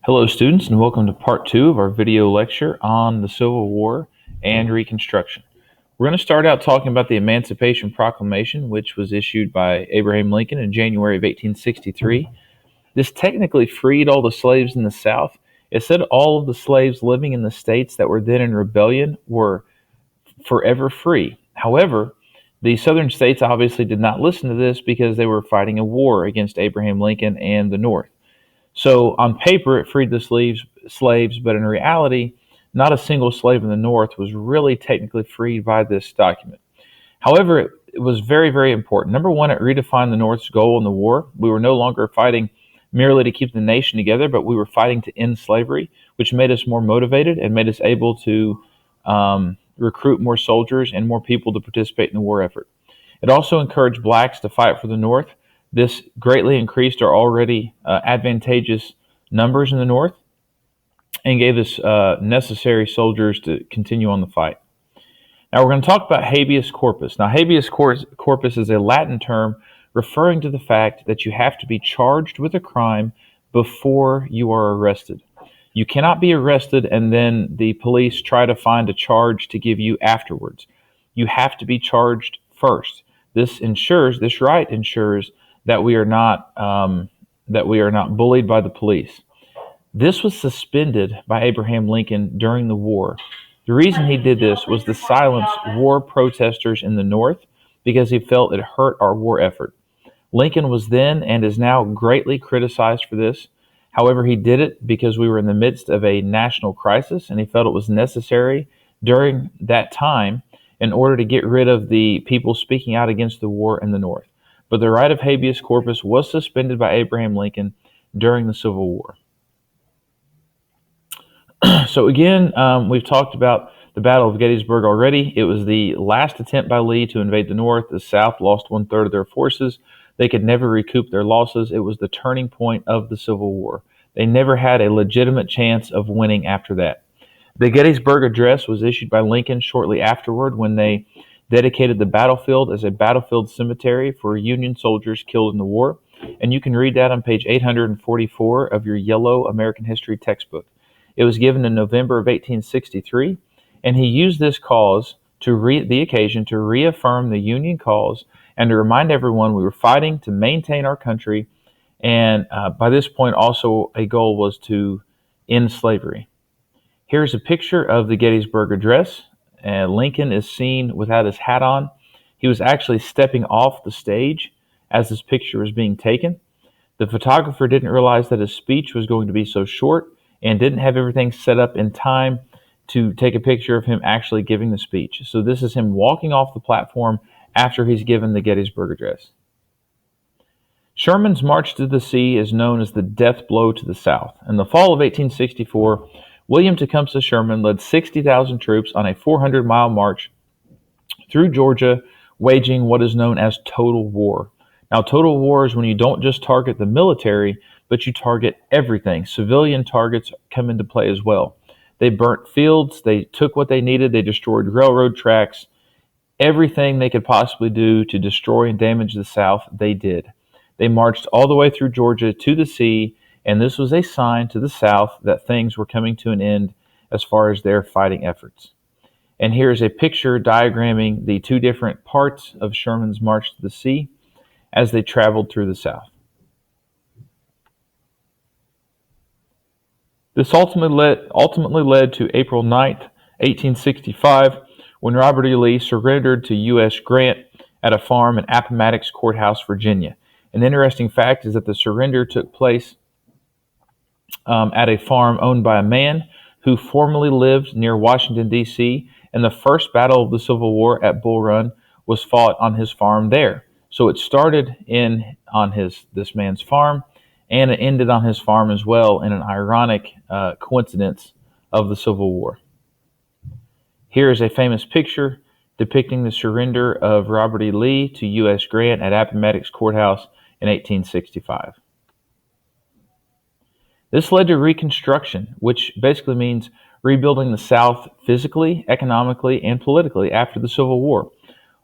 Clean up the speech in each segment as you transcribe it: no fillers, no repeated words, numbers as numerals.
Hello students, and welcome to part 2 of our video lecture on the Civil War and Reconstruction. We're going to start out talking about the Emancipation Proclamation, which was issued by Abraham Lincoln in January of 1863. This technically freed all the slaves in the South. It said all of the slaves living in the states that were then in rebellion were forever free. However, the southern states obviously did not listen to this because they were fighting a war against Abraham Lincoln and the North. So on paper, it freed the slaves, but in reality, not a single slave in the North was really technically freed by this document. However, it was very, very important. Number one, it redefined the North's goal in the war. We were no longer fighting merely to keep the nation together, but we were fighting to end slavery, which made us more motivated and made us able to recruit more soldiers and more people to participate in the war effort. It also encouraged blacks to fight for the North. This greatly increased our already advantageous numbers in the North and gave us necessary soldiers to continue on the fight. Now we're going to talk about habeas corpus. Now habeas corpus is a Latin term referring to the fact that you have to be charged with a crime before you are arrested. You cannot be arrested and then the police try to find a charge to give you afterwards. You have to be charged first. This right ensures that we are not bullied by the police. This was suspended by Abraham Lincoln during the war. The reason he did this was to silence war protesters in the North because he felt it hurt our war effort. Lincoln was then and is now greatly criticized for this. However, he did it because we were in the midst of a national crisis and he felt it was necessary during that time in order to get rid of the people speaking out against the war in the North. But the right of habeas corpus was suspended by Abraham Lincoln during the Civil War. So again, we've talked about the Battle of Gettysburg already. It was the last attempt by Lee to invade the North. The South lost 1/3 of their forces. They could never recoup their losses. It was the turning point of the Civil War. They never had a legitimate chance of winning after that. The Gettysburg Address was issued by Lincoln shortly afterward when they dedicated the battlefield as a battlefield cemetery for Union soldiers killed in the war. And you can read that on page 844 of your yellow American history textbook. It was given in November of 1863, and he used this the occasion to reaffirm the Union cause and to remind everyone we were fighting to maintain our country. And by this point, also a goal was to end slavery. Here's a picture of the Gettysburg Address. Lincoln is seen without his hat on. He was actually stepping off the stage as this picture was being taken. The photographer didn't realize that his speech was going to be so short and didn't have everything set up in time to take a picture of him actually giving the speech. So this is him walking off the platform after he's given the Gettysburg Address. Sherman's march to the sea is known as the death blow to the South. In the fall of 1864, William Tecumseh Sherman led 60,000 troops on a 400-mile march through Georgia, waging what is known as total war. Now, total war is when you don't just target the military, but you target everything. Civilian targets come into play as well. They burnt fields, they took what they needed, they destroyed railroad tracks. Everything they could possibly do to destroy and damage the South, they did. They marched all the way through Georgia to the sea, and this was a sign to the South that things were coming to an end as far as their fighting efforts. And here's a picture diagramming the two different parts of Sherman's march to the sea as they traveled through the South. This ultimately led to April 9th, 1865, when Robert E. Lee surrendered to U.S. Grant at a farm in Appomattox Courthouse, Virginia. An interesting fact is that the surrender took place at a farm owned by a man who formerly lived near Washington, D.C., and the first battle of the Civil War at Bull Run was fought on his farm there. So it started on this man's farm, and it ended on his farm as well in an ironic coincidence of the Civil War. Here is a famous picture depicting the surrender of Robert E. Lee to U.S. Grant at Appomattox Courthouse in 1865. This led to Reconstruction, which basically means rebuilding the South physically, economically, and politically after the Civil War.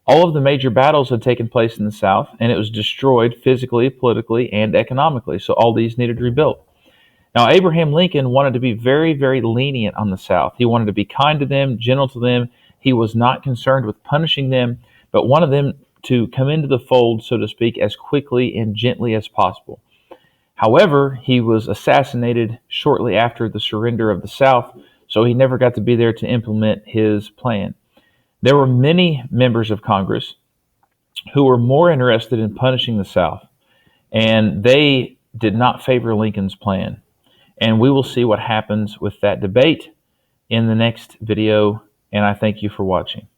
All of the major battles had taken place in the South, and it was destroyed physically, politically, and economically, so all these needed rebuilt. Now, Abraham Lincoln wanted to be very, very lenient on the South. He wanted to be kind to them, gentle to them. He was not concerned with punishing them, but wanted them to come into the fold, so to speak, as quickly and gently as possible. However, he was assassinated shortly after the surrender of the South, so he never got to be there to implement his plan. There were many members of Congress who were more interested in punishing the South, and they did not favor Lincoln's plan. And we will see what happens with that debate in the next video, and I thank you for watching.